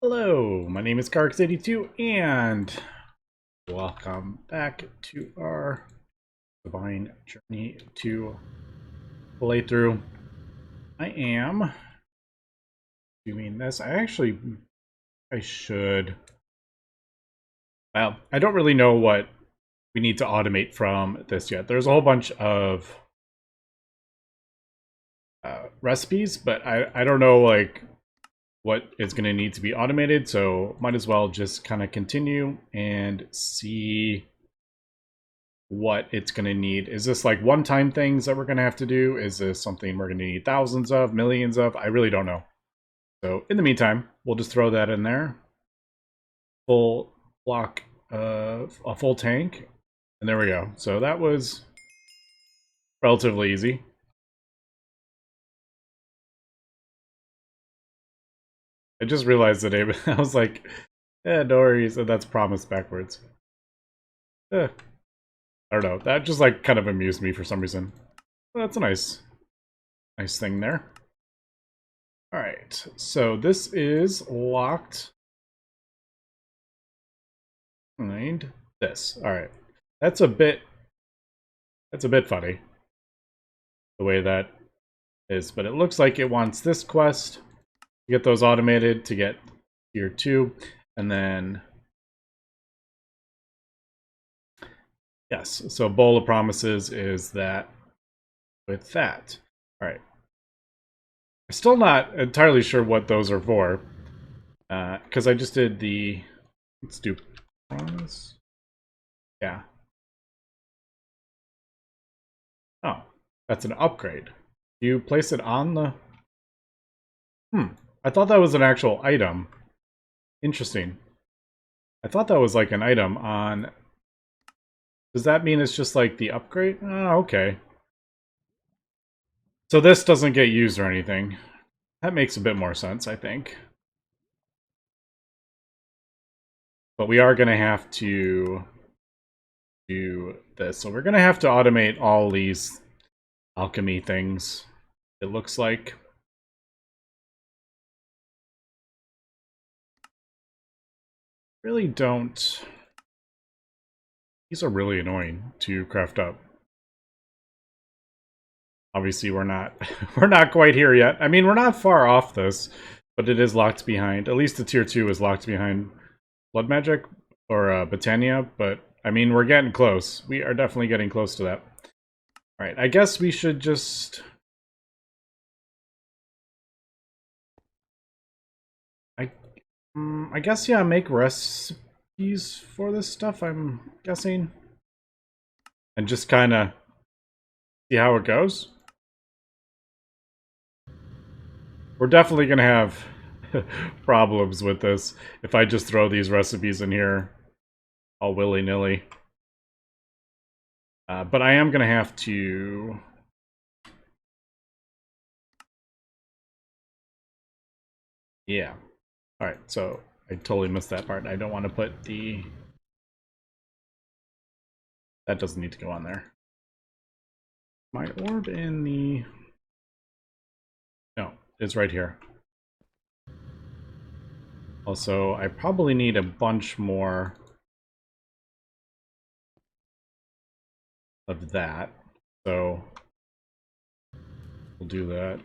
Hello, my name is Carx82 and welcome back to our Divine Journey to playthrough. I am doing this. I should. Well, I don't really know what we need to automate from this yet. There's a whole bunch of recipes, but I don't know like what is going to need to be automated, so might as well just kind of continue and see what it's going to need. Is this like one-time things that we're going to have to do? Is this something we're going to need thousands of, millions of? I really don't know. So in the meantime, we'll just throw that in there. Full block of a full tank. And there we go. So that was relatively easy. I just realized that I was like, no worries, and that's promised backwards. I don't know. That just like kind of amused me for some reason. Well, that's a nice thing there. All right, so this is locked behind this. All right, that's a bit funny the way that is, but it looks like it wants this quest to get those automated to get tier 2, and then yes, so Bowl of Promises is that with that. All right, I'm still not entirely sure what those are for, because I just did the, let's do promise. Yeah. Oh, that's an upgrade. You place it on the... I thought that was an actual item. Interesting. I thought that was like an item on... Does that mean it's just like the upgrade? Oh, okay. So this doesn't get used or anything. That makes a bit more sense, I think. But we are going to have to do this. So we're going to have to automate all these alchemy things, it looks like. Really don't... These are really annoying to craft up. Obviously, we're not we're not quite here yet. I mean, we're not far off this, but it is locked behind. At least the tier 2 is locked behind Blood Magic or Britannia, but I mean, we're getting close. We are definitely getting close to that. All right, I guess we should just... I guess, yeah, make recipes for this stuff, I'm guessing. And just kind of see how it goes. We're definitely going to have problems with this if I just throw these recipes in here all willy-nilly. But I am going to have to... Yeah. Alright, so I totally missed that part. I don't want to put the... That doesn't need to go on there. My orb in the... No, it's right here. Also, I probably need a bunch more of that. So we'll do that.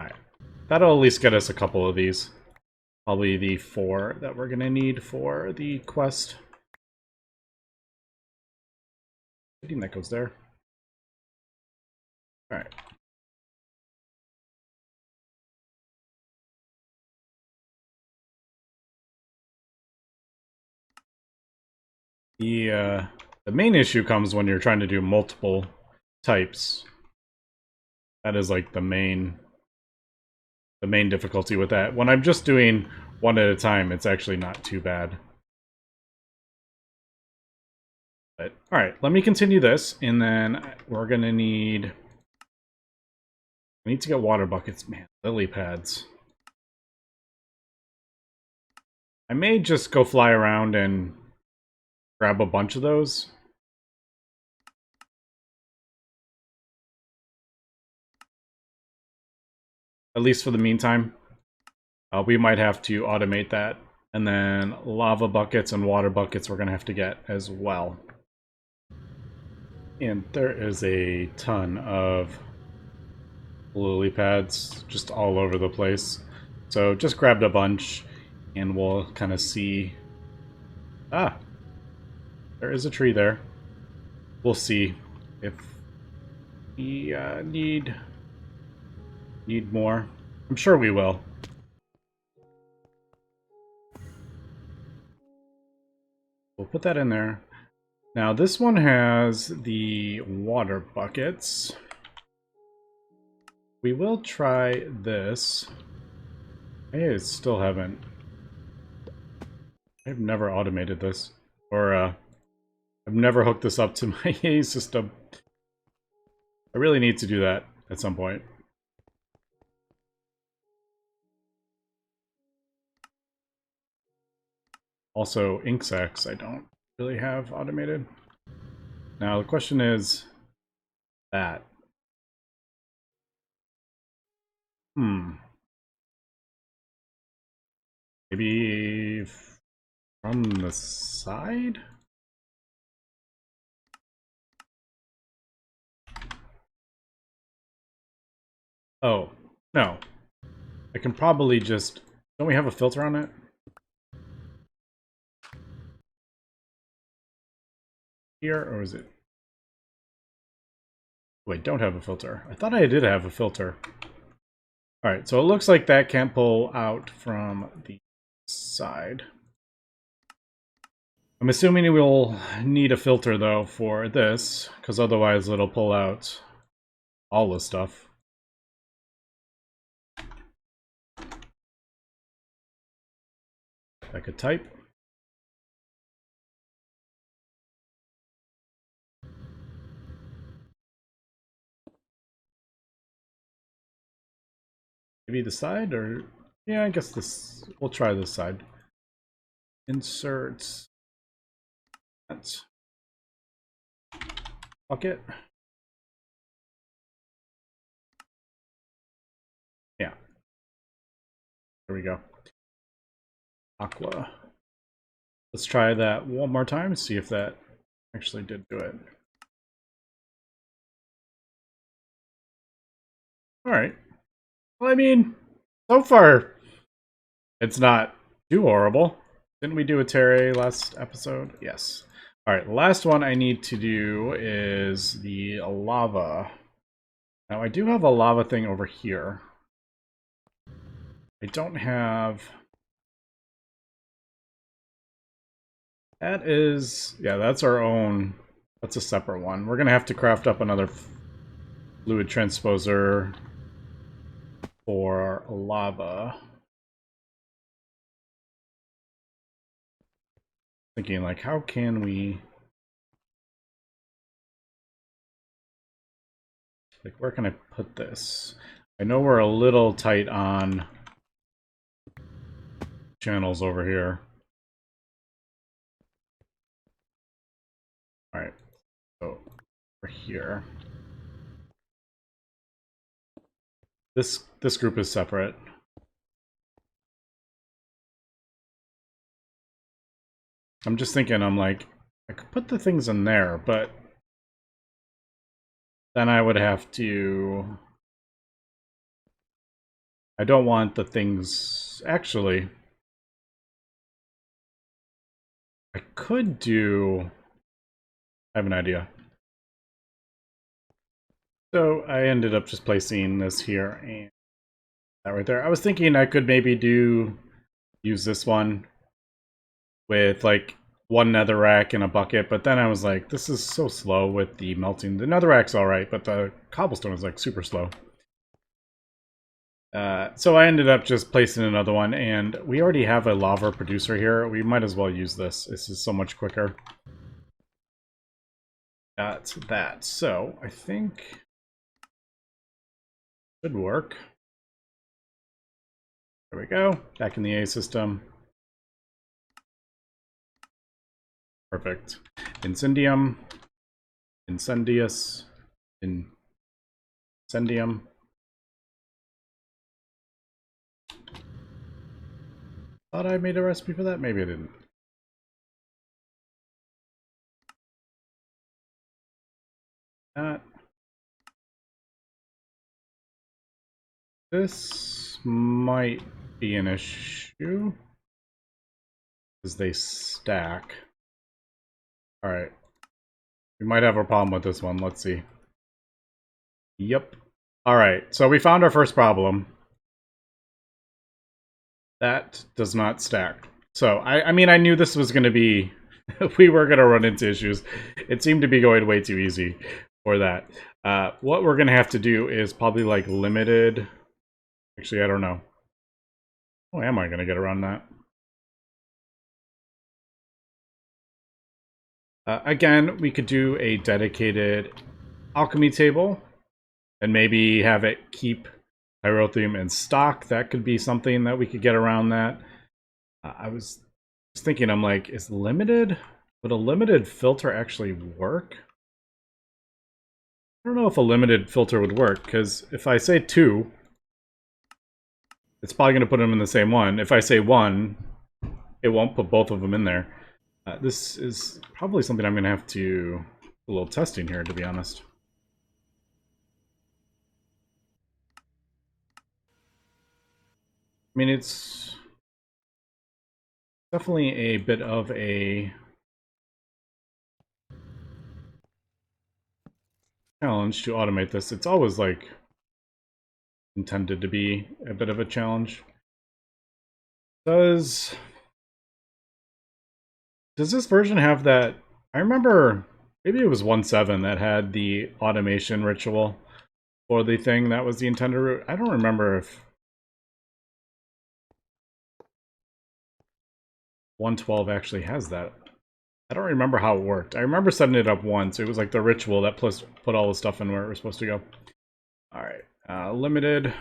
Alright. That'll at least get us a couple of these. Probably the 4 that we're gonna need for the quest. I think that goes there. Alright. The main issue comes when you're trying to do multiple types. That is like the main difficulty with that. When I'm just doing one at a time, it's actually not too bad. But all right, let me continue this, and then we're gonna need... I need to get water buckets, man. Lily pads. I may just go fly around and grab a bunch of those. at least for the meantime. We might have to automate that. And then lava buckets and water buckets we're going to have to get as well. And there is a ton of lily pads just all over the place. So just grabbed a bunch and we'll kind of see. Ah, there is a tree there. We'll see if we need more. I'm sure we will. We'll put that in there. Now this one has the water buckets. We will try this. I still haven't. I've never automated this. Or I've never hooked this up to my EA system. I really need to do that at some point. Also, ink sacs I don't really have automated. Now the question is that. Maybe from the side? Oh, no. I can probably just... Don't we have a filter on it? Here, or is it... Wait, don't have a filter. I thought I did have a filter. Alright, so it looks like that can't pull out from the side. I'm assuming we'll need a filter, though, for this, because otherwise it'll pull out all the stuff. I could type. Maybe the side, or... Yeah, I guess this... We'll try this side. Insert... That. Bucket. Yeah. There we go. Aqua. Let's try that one more time, see if that actually did do it. Alright. Well, I mean, so far, it's not too horrible. Didn't we do a Terre last episode? Yes. Alright, the last one I need to do is the lava. Now, I do have a lava thing over here. I don't have... That is... Yeah, that's our own... That's a separate one. We're going to have to craft up another fluid transposer for lava. Thinking, like, how can we... Like, where can I put this? I know we're a little tight on channels over here. Alright, so over here. This group is separate. I'm just thinking, I'm like, I could put the things in there, but then I would have to... I don't want the things... Actually, I could do... I have an idea. So I ended up just placing this here and that right there. I was thinking I could maybe use this one with like one netherrack and a bucket, but then I was like, this is so slow with the melting. The netherrack's alright, but the cobblestone is like super slow. So I ended up just placing another one, and we already have a lava producer here. We might as well use this. This is so much quicker. That's that. So I think should work. There we go. Back in the A system. Perfect. Incendium. Incendius. Incendium. thought I made a recipe for that. Maybe I didn't. That. This might be an issue because they stack. All right. We might have a problem with this one. Let's see. Yep. All right. So we found our first problem. That does not stack. So, I mean, I knew this was going to be... we were going to run into issues. It seemed to be going way too easy for that. What we're going to have to do is probably, like, limited... Actually, I don't know. How am I going to get around that? Again, we could do a dedicated alchemy table and maybe have it keep pyrotheum in stock. That could be something that we could get around that. I was thinking, I'm like, is limited? Would a limited filter actually work? I don't know if a limited filter would work, because if I say 2, it's probably going to put them in the same one. If I say 1, it won't put both of them in there. This is probably something I'm going to have to do a little testing here, to be honest. I mean, it's definitely a bit of a challenge to automate this. It's always, like, intended to be a bit of a challenge. Does this version have that? I remember maybe it was 1.7 that had the automation ritual for the thing that was the intended route. I don't remember if 1.12 actually has that. I don't remember how it worked. I remember setting it up once. It was like the ritual that plus put all the stuff in where it was supposed to go. All right, limited.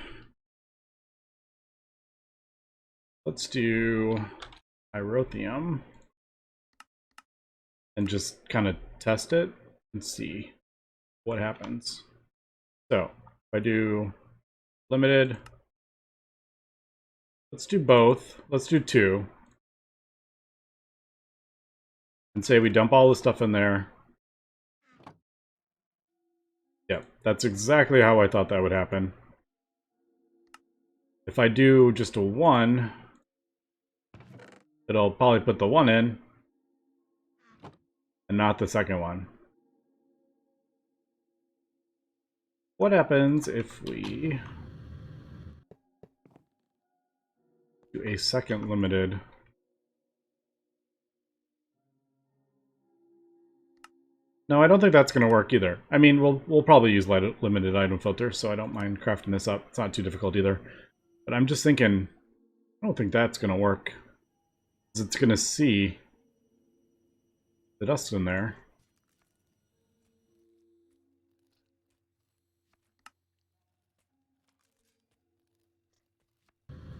Let's do pyrotheum and just kind of test it and see what happens. So if I do limited, let's do both. Let's do 2. And say we dump all the stuff in there. Yep, that's exactly how I thought that would happen. If I do just a 1, it'll probably put the 1 in, and not the second one. What happens if we do a second limited? No, I don't think that's going to work either. I mean, we'll probably use limited item filter, so I don't mind crafting this up. It's not too difficult either. But I'm just thinking, I don't think that's going to work. Because it's going to see the dust in there.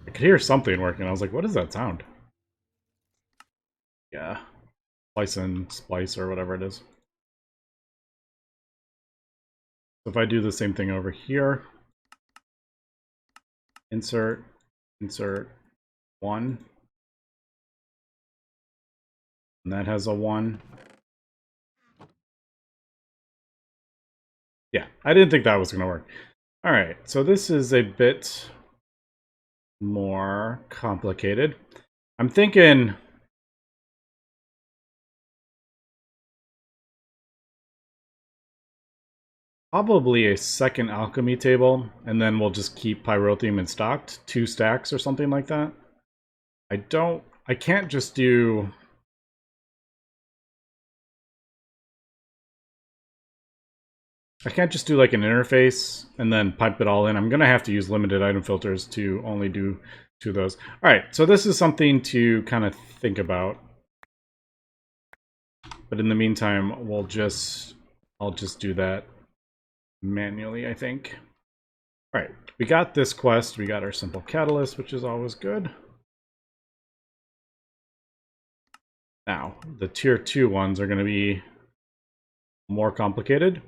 I could hear something working. I was like, what is that sound? Yeah. Splice and splice or whatever it is. So if I do the same thing over here, insert, insert 1, and that has a 1. Yeah, I didn't think that was going to work. All right, so this is a bit more complicated. I'm thinking probably a second alchemy table, and then we'll just keep pyrotheum in stocked, 2 stacks or something like that. I can't just do... I can't just do like an interface and then pipe it all in. I'm going to have to use limited item filters to only do 2 of those. All right, so this is something to kind of think about. But in the meantime, I'll just do that manually, I think. All right, we got this quest. We got our simple catalyst, which is always good. Now, the tier 2 ones are going to be more complicated,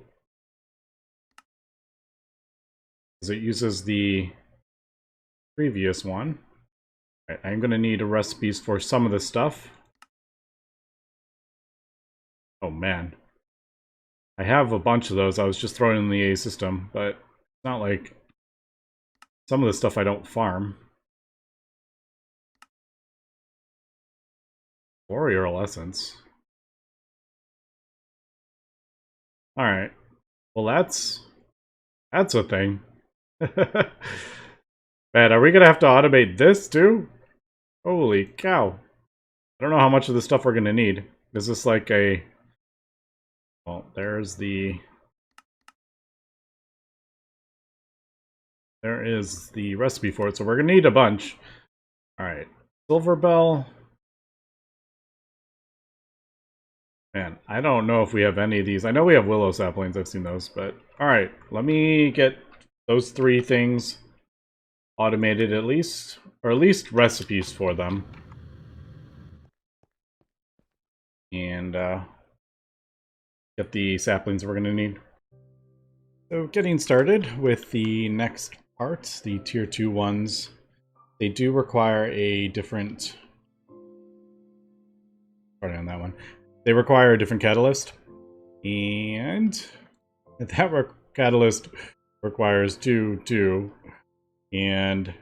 because it uses the previous one. Right, I'm going to need recipes for some of this stuff. Oh man. I have a bunch of those. I was just throwing in the A system, but it's not like some of the stuff I don't farm. Warrior Essence. Alright. Well, that's a thing. Man, are we gonna have to automate this too? Holy cow. I don't know how much of this stuff we're gonna need. Is this like a... Well, there's the... There is the recipe for it, so we're gonna need a bunch. Alright. Silver Bell. Man, I don't know if we have any of these. I know we have willow saplings, I've seen those, but... Alright, let me get those 3 things automated at least. Or at least recipes for them. And, get the saplings we're gonna need. So getting started with the next parts, the tier 2 ones, they do require a different... Starting on that one. They require a different catalyst. And that catalyst requires 2, and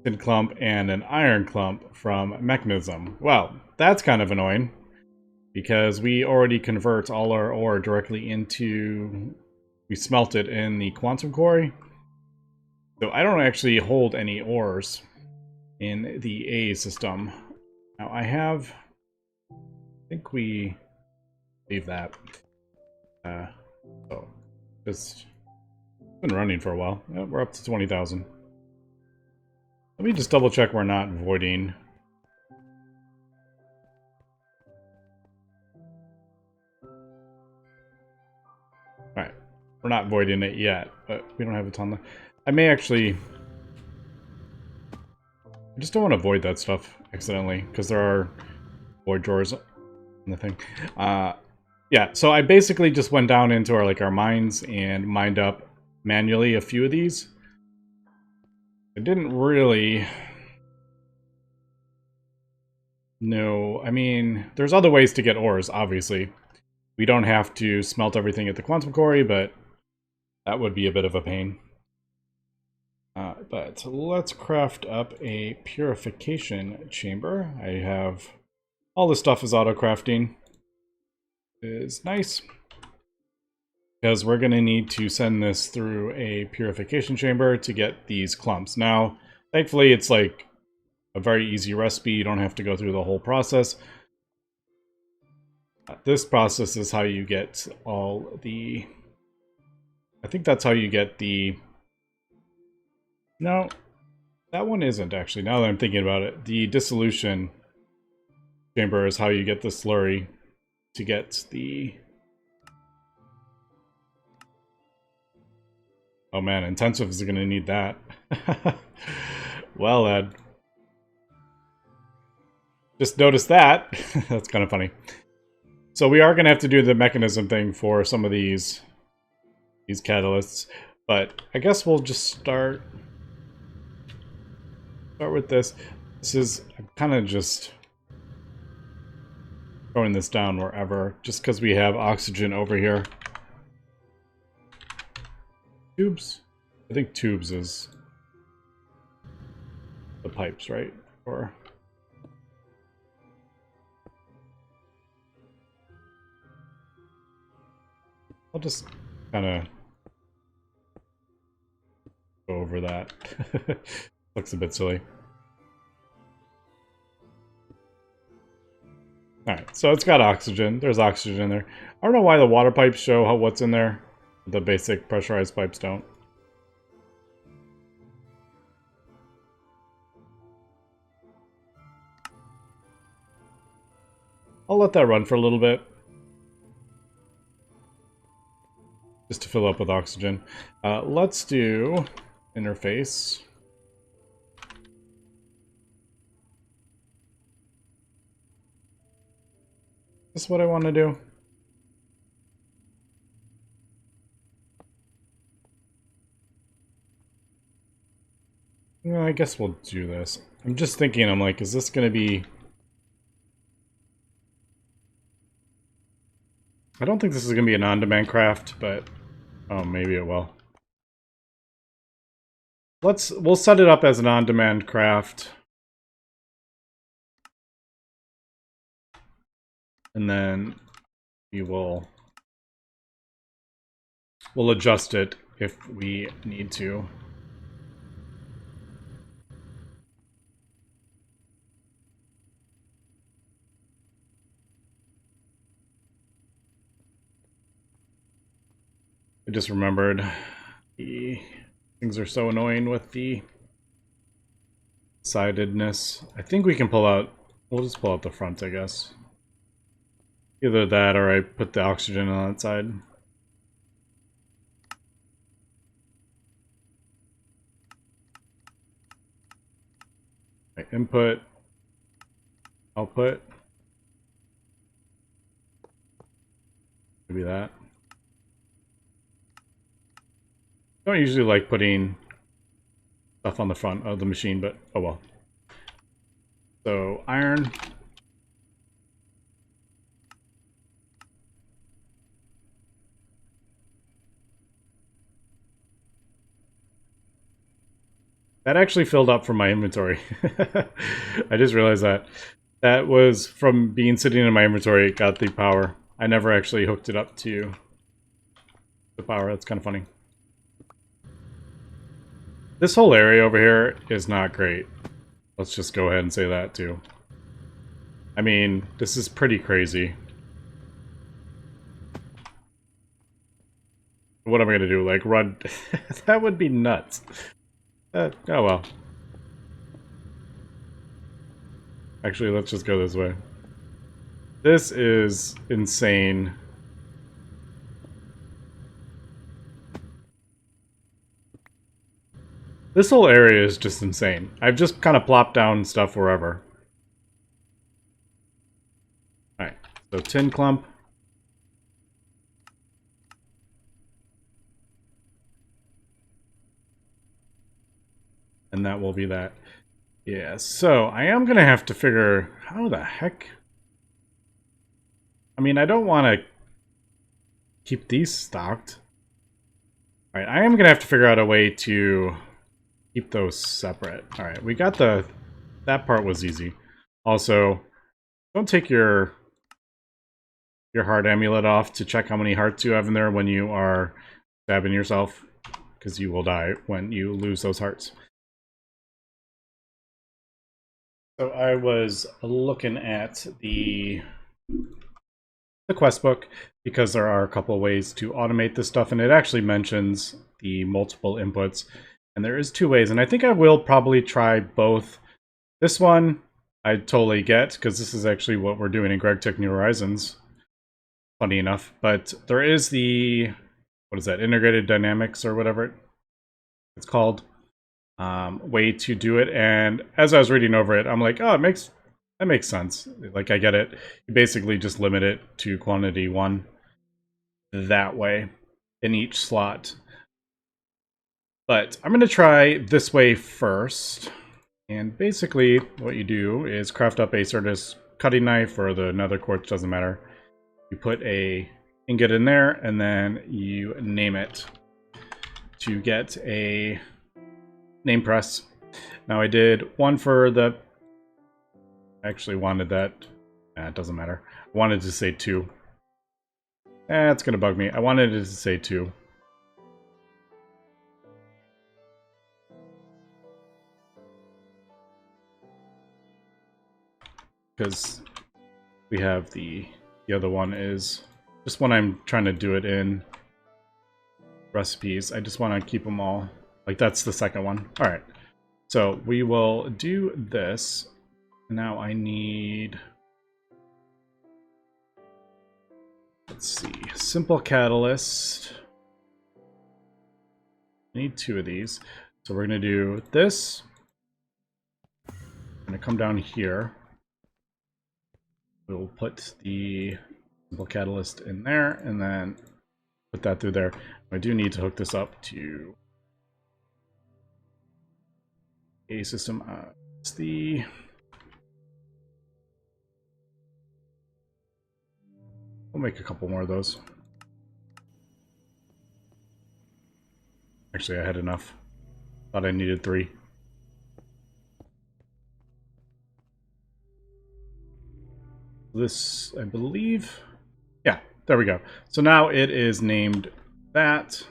tin clump and an iron clump from mechanism. Well, that's kind of annoying, because we already convert all our ore directly into... We smelt it in the quantum quarry. So I don't actually hold any ores in the A system. Now I have... I think we leave that. So just been running for a while. Yep, we're up to 20,000. Let me just double check we're not voiding. Alright, we're not voiding it yet, but we don't have a ton left. I may actually... I just don't want to void that stuff accidentally, because there are void drawers in the thing. Yeah, so I basically just went down into our mines and mined up manually a few of these. I didn't really know... I mean, there's other ways to get ores, obviously. We don't have to smelt everything at the quantum quarry, but that would be a bit of a pain. But let's craft up a purification chamber. I have... All this stuff is auto-crafting. Is nice. Because we're going to need to send this through a purification chamber to get these clumps. Now, thankfully, it's like a very easy recipe. You don't have to go through the whole process. This process is how you get all the... I think that's how you get the... No, that one isn't actually, now that I'm thinking about it. The dissolution chamber is how you get the slurry to get the... Oh man, intensive is going to need that. Well, Ed. Just noticed that. That's kind of funny. So we are going to have to do the mechanism thing for some of these catalysts. But I guess we'll just start with this. This is... I'm kind of just throwing this down wherever, just because we have oxygen over here. Tubes? I think tubes is the pipes, right? Or... I'll just kind of go over that. Looks a bit silly. Alright, so it's got oxygen. There's oxygen in there. I don't know why the water pipes show what's in there. The basic pressurized pipes don't. I'll let that run for a little bit. Just to fill up with oxygen. Let's do interface. Is this what I want to do? Well, I guess we'll do this. I'm just thinking, I'm like, is this going to be... I don't think this is going to be an on-demand craft, but... Oh, maybe it will. We'll set it up as an on-demand craft. And then we'll adjust it if we need to. I just remembered the things are so annoying with the sidedness. I think we can pull out, we'll just pull out the front, I guess. Either that or I put the oxygen on that side. Right, input, output. Maybe that. I don't usually like putting stuff on the front of the machine, but oh well. So iron. That actually filled up from my inventory. I just realized that. That was from being sitting in my inventory, it got the power. I never actually hooked it up to the power. That's kind of funny. This whole area over here is not great. Let's just go ahead and say that too. I mean, this is pretty crazy. What am I gonna do? Like run? That would be nuts. Oh well. Actually, let's just go this way. This is insane. This whole area is just insane. I've just kind of plopped down stuff wherever. Alright, so tin clump. And that will be that. Yeah, so I am going to have to figure... How the heck? I mean, I don't want to keep these stocked. Alright, I am going to have to figure out a way to keep those separate. Alright, we got the... That part was easy. Also, don't take your heart amulet off to check how many hearts you have in there when you are stabbing yourself. Because you will die when you lose those hearts. So I was looking at the quest book because there are a couple ways to automate this stuff, and it actually mentions the multiple inputs, and there is 2 ways, and I think I will probably try both. This one I totally get because this is actually what we're doing in Greg Tech New Horizons, funny enough, but there is the, what is that, integrated dynamics or whatever it's called, way to do it. And as I was reading over it, I'm like, oh, that makes sense. Like, I get it. You basically just limit it to quantity 1 that way in each slot. But I'm going to try this way first. And basically what you do is craft up a sort of cutting knife or the nether quartz, doesn't matter. You put a ingot in there and then you name it to get a name press. Now I did 1 for the... I actually wanted that... it doesn't matter. I wanted to say 2. It's gonna bug me. I wanted it to say 2. Because we have the other one is just when I'm trying to do it in recipes. I just want to keep them all. Like, that's the second one. Alright. So we will do this. Now I need... Let's see. Simple catalyst. I need 2 of these. So we're going to do this. I'm going to come down here. We'll put the simple catalyst in there and then put that through there. I do need to hook this up to A system. It's the. We'll make a couple more of those. Actually, I had enough. Thought I needed 3. This, I believe. Yeah, there we go. So now it is named that.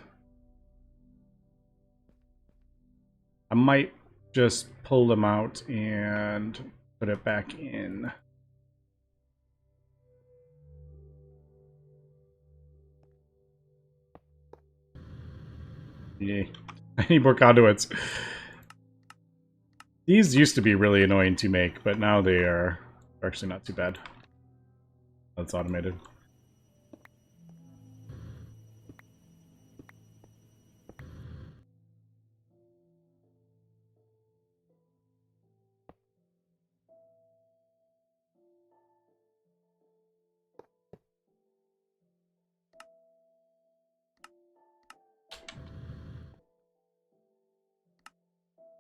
I might just pull them out and put it back in. Yay. I need more conduits. These used to be really annoying to make, but now they are actually not too bad. That's automated.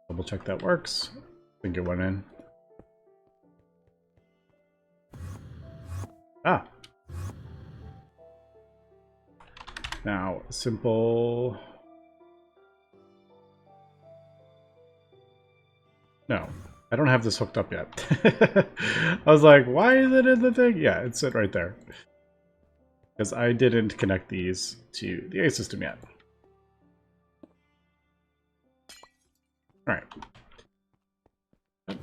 Double check that works. I think it went in. Ah. Now, simple. No, I don't have this hooked up yet. I was like, why is it in the thing? Yeah, it's it right there. Because I didn't connect these to the A system yet. All right.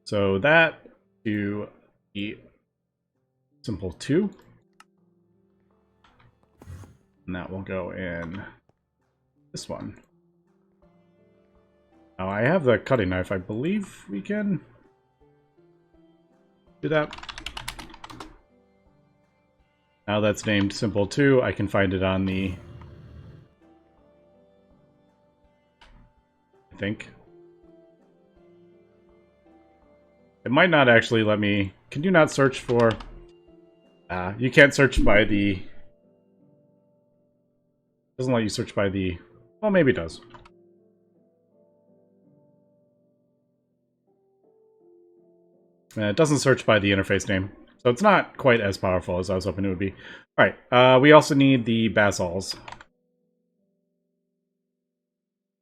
So that to the simple 2. And that will go in this one. Now I have the cutting knife. I believe we can do that. Now that's named simple 2. I can find it on the... I think. It might not actually let me... Can you not search for... you can't search by the... Doesn't let you search by the... Well, maybe it does. It doesn't search by the interface name. So it's not quite as powerful as I was hoping it would be. Alright, we also need the basalts.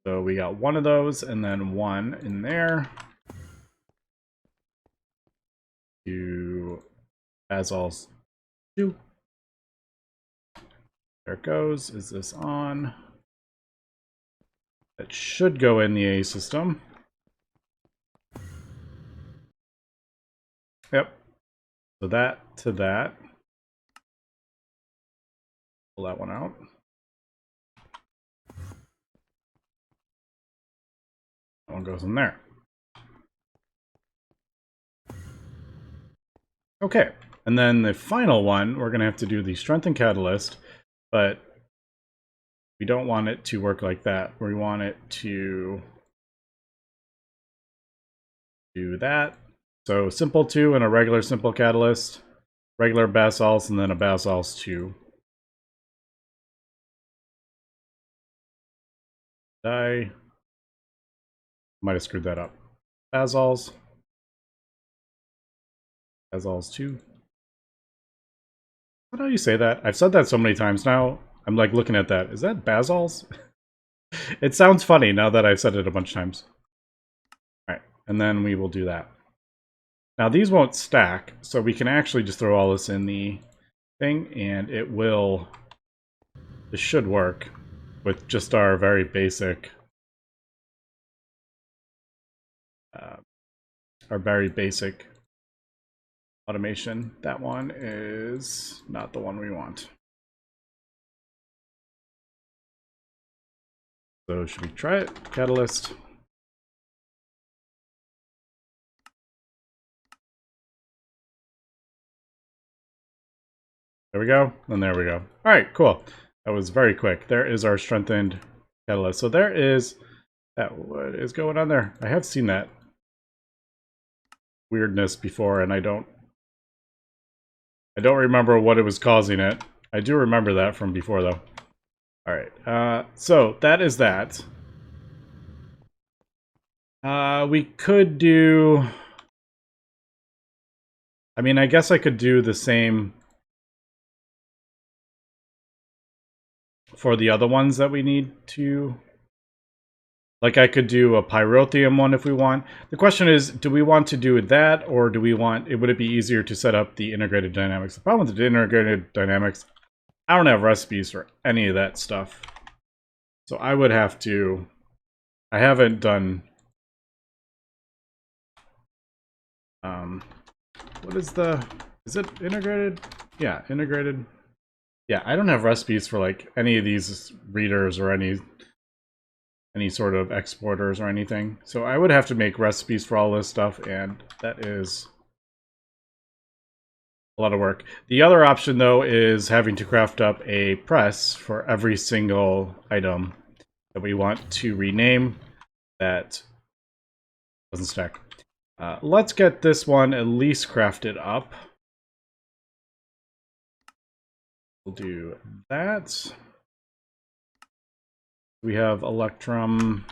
So we got 1 of those, and then 1 in there. 2 basalts. 2. There it goes. Is this on? That should go in the A system. Yep. So that to that. Pull that one out. That one goes in there. Okay. And then the final one, we're going to have to do the strengthen catalyst, but we don't want it to work like that. We want it to do that. So simple 2 and a regular simple catalyst, regular basalts, and then a basalts 2. I might have screwed that up. Basalts. Basalts 2. How do you say that? I've said that so many times now. I'm like looking at that. Is that basalts? It sounds funny now that I've said it a bunch of times. Alright, and then we will do that. Now these won't stack, so we can actually just throw all this in the thing, and it will... This should work with just our very basic... automation. That one is not the one we want. So should we try it? Catalyst. There we go, and there we go. All right, cool. That was very quick. There is our strengthened catalyst. So there is that. What is going on there? I have seen that weirdness before, and I don't remember what it was causing it. I do remember that from before, though. All right, so that is that. We could do... I mean, I guess I could do the same for the other ones that we need to... Like, I could do a Pyrotheum one if we want. The question is, do we want to do that, or do we want... Would it be easier to set up the integrated dynamics? The problem with the integrated dynamics, I don't have recipes for any of that stuff. So I would have to... I haven't done... what is the... Is it integrated? Yeah, integrated. Yeah, I don't have recipes for, like, any of these readers or any sort of exporters or anything. So I would have to make recipes for all this stuff, and that is a lot of work. The other option, though, is having to craft up a press for every single item that we want to rename that doesn't stack. Let's get this one at least crafted up. We'll do that. We have Electrum.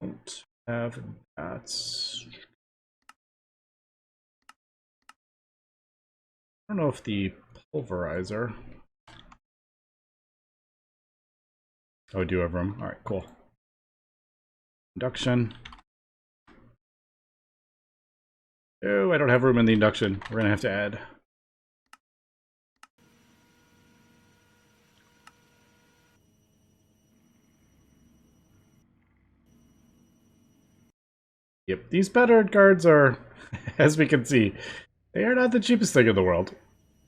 Don't have that. I don't know if the pulverizer. Oh, we do have room. All right, cool. Induction. Oh, I don't have room in the induction. We're gonna have to add. Yep, these battered guards are, as we can see, they are not the cheapest thing in the world.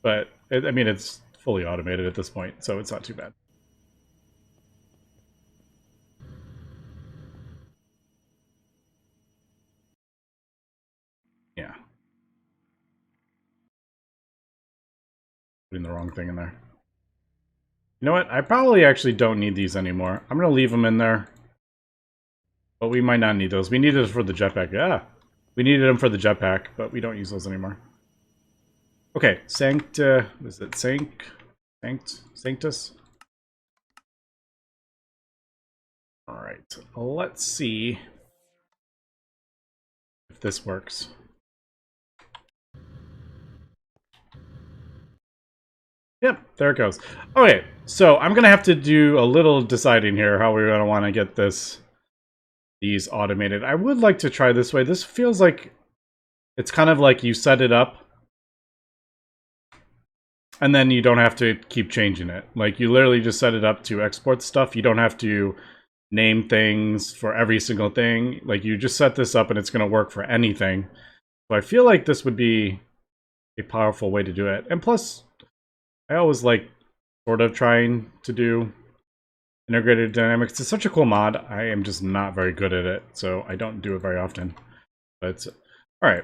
But, I mean, it's fully automated at this point, so it's not too bad. Yeah. Putting the wrong thing in there. You know what? I probably actually don't need these anymore. I'm going to leave them in there. But we might not need those. We needed it for the jetpack. Yeah. We needed them for the jetpack, but we don't use those anymore. Okay. Was it Sanctus? Alright. Let's see if this works. Yep, there it goes. Okay, so I'm gonna have to do a little deciding here how we're gonna want to get these automated. I would like to try this way. This feels like it's kind of like you set it up and then you don't have to keep changing it. Like, you literally just set it up to export stuff. You don't have to name things for every single thing. Like, you just set this up and it's gonna work for anything. So I feel like this would be a powerful way to do it. And plus, I always like sort of trying to do integrated dynamics. It's such a cool mod. I am just not very good at it, so I don't do it very often. But, alright.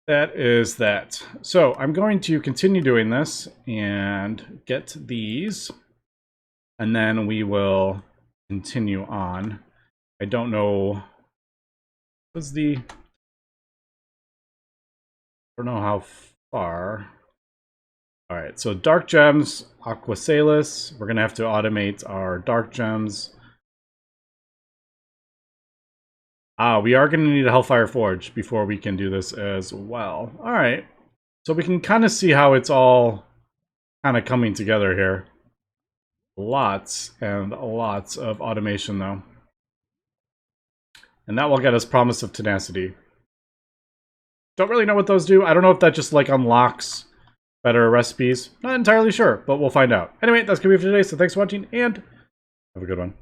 That is that. So, I'm going to continue doing this and get these. And then we will continue on. I don't know... I don't know how far... Alright, so Dark Gems, Aquasalis. We're going to have to automate our Dark Gems. We are going to need a Hellfire Forge before we can do this as well. Alright, so we can kind of see how it's all kind of coming together here. Lots and lots of automation, though. And that will get us Promise of Tenacity. Don't really know what those do. I don't know if that just, like, unlocks better recipes. Not entirely sure, but we'll find out. Anyway, that's going to be it for today, so thanks for watching, and have a good one.